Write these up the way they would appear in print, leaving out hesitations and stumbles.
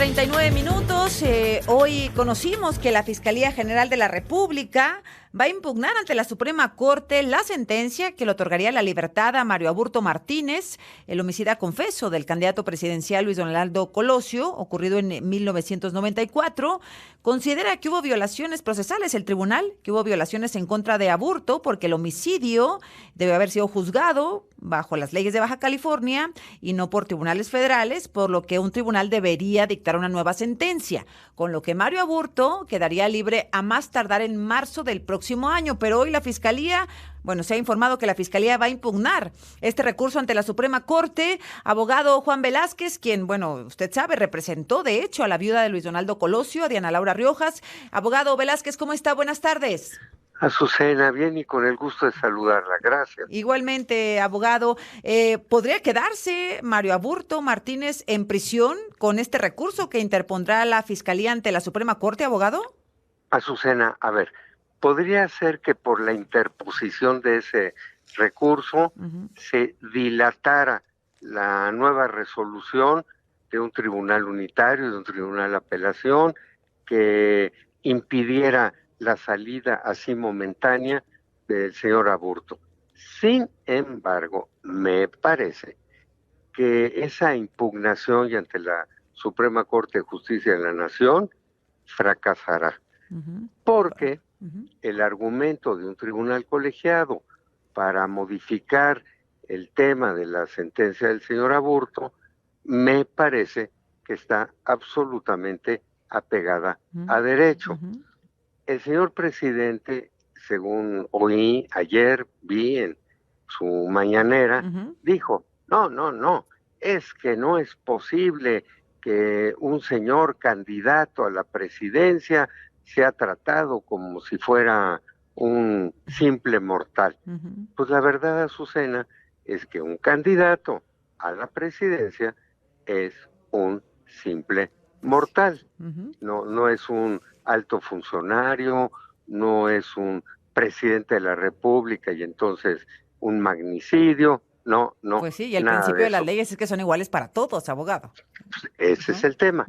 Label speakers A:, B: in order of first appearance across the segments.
A: 8:39. Hoy conocimos que la Fiscalía General de la República va a impugnar ante la Suprema Corte la sentencia que le otorgaría la libertad a Mario Aburto Martínez, el homicida confeso del candidato presidencial Luis Donaldo Colosio, ocurrido en 1994. Considera que hubo violaciones procesales, el tribunal, que hubo violaciones en contra de Aburto, porque el homicidio debe haber sido juzgado bajo las leyes de Baja California y no por tribunales federales, por lo que un tribunal debería dictar una nueva sentencia, con lo que Mario Aburto quedaría libre a más tardar en marzo del próximo año. Pero hoy la Fiscalía, se ha informado que la Fiscalía va a impugnar este recurso ante la Suprema Corte. Abogado Juan Velázquez, quien, usted sabe, representó de hecho a la viuda de Luis Donaldo Colosio, a Diana Laura Riojas. Abogado Velázquez, ¿cómo está? Buenas tardes.
B: Azucena, bien y con el gusto de saludarla, gracias.
A: Igualmente, abogado, ¿podría quedarse Mario Aburto Martínez en prisión con este recurso que interpondrá la Fiscalía ante la Suprema Corte, abogado?
B: Azucena, a ver, podría ser que por la interposición de ese recurso se dilatara la nueva resolución de un tribunal unitario, de un tribunal de apelación, que impidiera la salida así momentánea del señor Aburto. Sin embargo, me parece que esa impugnación y ante la Suprema Corte de Justicia de la Nación fracasará, porque el argumento de un tribunal colegiado para modificar el tema de la sentencia del señor Aburto me parece que está absolutamente apegada a derecho. El señor presidente, según vi en su mañanera, dijo, no, es que no es posible que un señor candidato a la presidencia sea tratado como si fuera un simple mortal. Pues la verdad, Azucena, es que un candidato a la presidencia es un simple mortal. No es un alto funcionario, no es un presidente de la República y entonces un magnicidio, no.
A: Pues sí, y el principio de las leyes es que son iguales para todos, abogado.
B: Pues ese es el tema.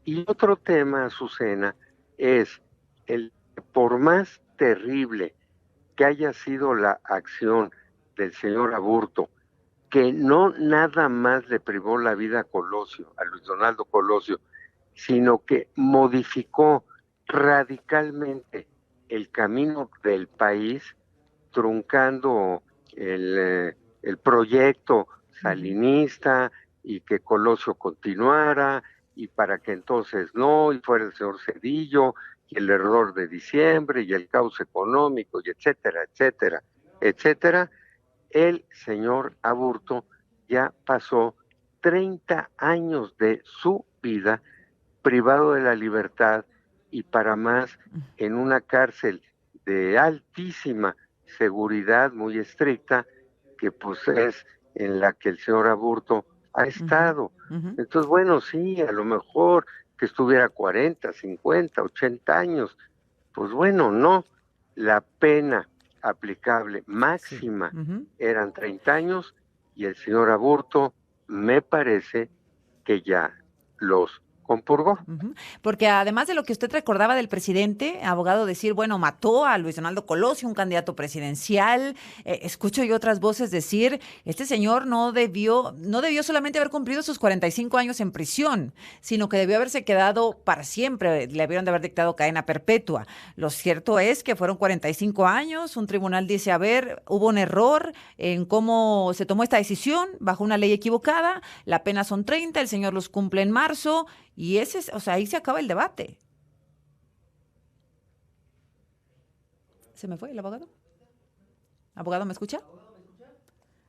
B: Y otro tema, Azucena, es por más terrible que haya sido la acción del señor Aburto, que no nada más le privó la vida a Luis Donaldo Colosio, sino que modificó radicalmente el camino del país, truncando el proyecto salinista y que Colosio continuara, y para que entonces y fuera el señor Zedillo, y el error de diciembre, y el caos económico, y etcétera, el señor Aburto ya pasó 30 años de su vida privado de la libertad y para más en una cárcel de altísima seguridad, muy estricta, que pues es en la que el señor Aburto ha estado. Entonces, sí, a lo mejor que estuviera 40, 50, 80 años, pues no, la pena aplicable máxima eran 30 años y el señor Aburto me parece que ya los compurgó.
A: Porque además de lo que usted recordaba del presidente, abogado, decir, mató a Luis Donaldo Colosio, un candidato presidencial, escucho yo otras voces decir, este señor no debió solamente haber cumplido sus 45 años en prisión, sino que debió haberse quedado para siempre, le habían de haber dictado cadena perpetua. Lo cierto es que fueron 45 años, un tribunal dice, hubo un error en cómo se tomó esta decisión, bajo una ley equivocada, la pena son 30, el señor los cumple en marzo, y ahí se acaba el debate. ¿Se me fue el abogado? ¿Abogado, me escucha?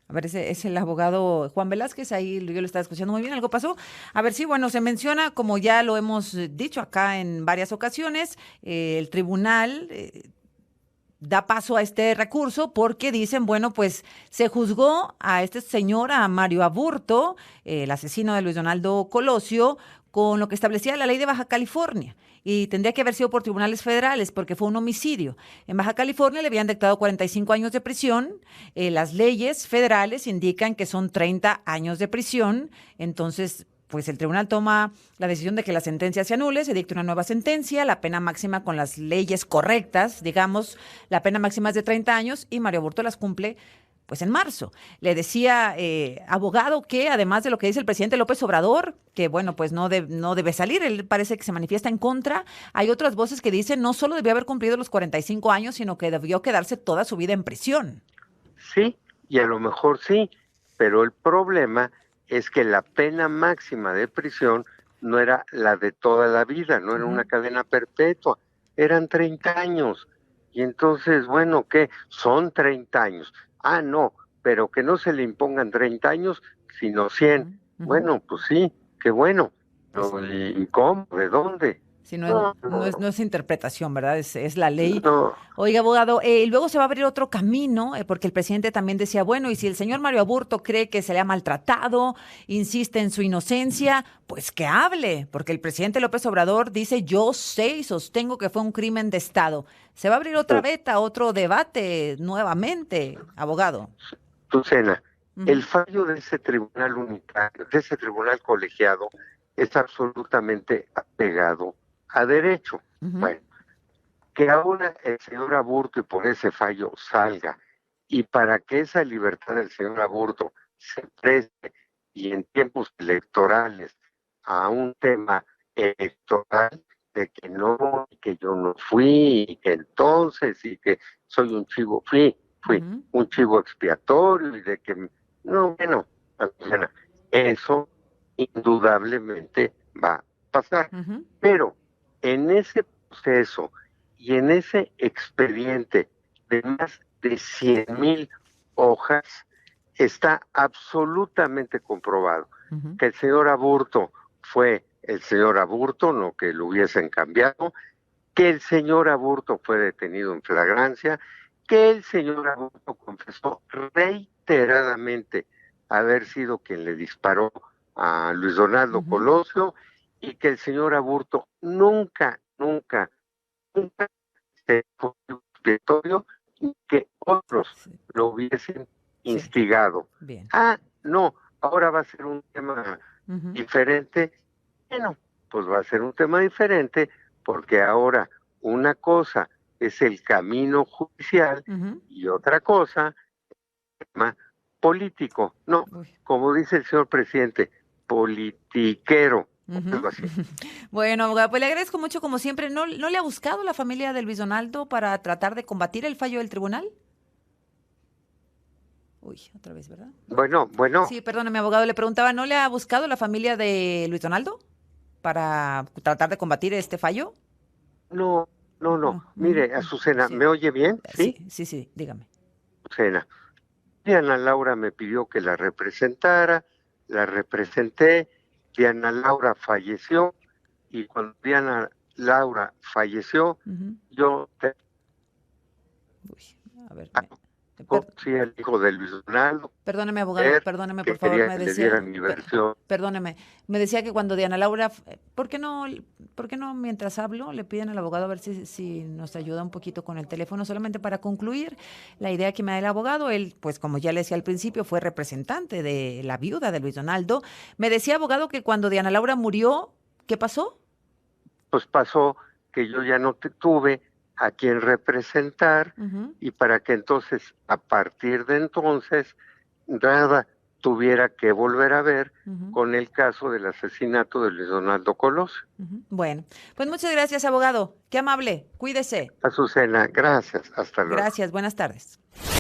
A: A ver, ese es el abogado Juan Velázquez, ahí yo lo estaba escuchando muy bien, algo pasó. A ver, sí, se menciona, como ya lo hemos dicho acá en varias ocasiones, el tribunal da paso a este recurso porque dicen, pues se juzgó a este señor, a Mario Aburto, el asesino de Luis Donaldo Colosio, con lo que establecía la ley de Baja California, y tendría que haber sido por tribunales federales porque fue un homicidio. En Baja California le habían dictado 45 años de prisión, las leyes federales indican que son 30 años de prisión, entonces pues el tribunal toma la decisión de que la sentencia se anule, se dicta una nueva sentencia, la pena máxima con las leyes correctas, digamos, la pena máxima es de 30 años y Mario Aburto las cumple pues en marzo. Le decía, abogado, que además de lo que dice el presidente López Obrador, que bueno, pues no debe salir, él parece que se manifiesta en contra, hay otras voces que dicen no solo debió haber cumplido los 45 años, sino que debió quedarse toda su vida en prisión.
B: Sí, y a lo mejor sí, pero el problema es que la pena máxima de prisión no era la de toda la vida, no era una cadena perpetua, eran 30 años. Y entonces, bueno, ¿qué? Son 30 años. Ah, no, pero que no se le impongan 30 años, sino 100. Bueno, pues sí, qué bueno. Pero, ¿y cómo? ¿De dónde?
A: Sí, no es interpretación, ¿verdad? Es la ley.
B: No.
A: Oiga, abogado, luego se va a abrir otro camino, porque el presidente también decía, bueno, y si el señor Mario Aburto cree que se le ha maltratado, insiste en su inocencia, pues que hable, porque el presidente López Obrador dice, yo sé y sostengo que fue un crimen de Estado. Se va a abrir otra beta, otro debate nuevamente, abogado.
B: Susana, el fallo de ese tribunal unitario, de ese tribunal colegiado, es absolutamente apegado a derecho. Bueno, que ahora el señor Aburto y por ese fallo salga, y para que esa libertad del señor Aburto se preste y en tiempos electorales a un tema electoral de que no, y que yo no fui, y que entonces, y que soy un chivo, fui un chivo expiatorio, y de que, no, bueno, eso indudablemente va a pasar. Pero en ese proceso y en ese expediente de más de 100,000 hojas, está absolutamente comprobado que el señor Aburto fue el señor Aburto, no que lo hubiesen cambiado, que el señor Aburto fue detenido en flagrancia, que el señor Aburto confesó reiteradamente haber sido quien le disparó a Luis Donaldo Colosio, y que el señor Aburto nunca se fue expiatorio y que otros lo hubiesen instigado.
A: Bien.
B: Ah, no, ahora va a ser un tema diferente. Bueno, pues va a ser un tema diferente porque ahora una cosa es el camino judicial y otra cosa el tema político. No, como dice el señor presidente, politiquero. Algo así.
A: Bueno, abogado, pues le agradezco mucho como siempre. ¿No le ha buscado la familia de Luis Donaldo para tratar de combatir el fallo del tribunal? Uy, otra vez, ¿verdad?
B: Bueno.
A: Sí, perdóname, abogado, le preguntaba, ¿no le ha buscado la familia de Luis Donaldo para tratar de combatir este fallo?
B: No. Mire, Azucena,
A: Sí.
B: ¿me oye bien?
A: Sí, dígame.
B: Azucena, Diana Laura me pidió que la representara, la representé, Diana Laura falleció, y cuando Diana Laura falleció, yo
A: A ver,
B: sí, el hijo de Luis Donaldo.
A: Perdóneme, abogado, perdóneme, por favor, me decía. Perdóneme, me decía que cuando Diana Laura, ¿por qué no mientras hablo le piden al abogado a ver si nos ayuda un poquito con el teléfono? Solamente para concluir la idea que me da el abogado, él, pues como ya le decía al principio, fue representante de la viuda de Luis Donaldo. Me decía, abogado, que cuando Diana Laura murió, ¿qué pasó?
B: Pues pasó que yo ya no tuve a quien representar, y para que entonces, a partir de entonces, nada tuviera que volver a ver con el caso del asesinato de Luis Donaldo Colosio.
A: Bueno, pues muchas gracias, abogado. Qué amable. Cuídese.
B: Azucena, gracias. Hasta luego.
A: Gracias. Buenas tardes.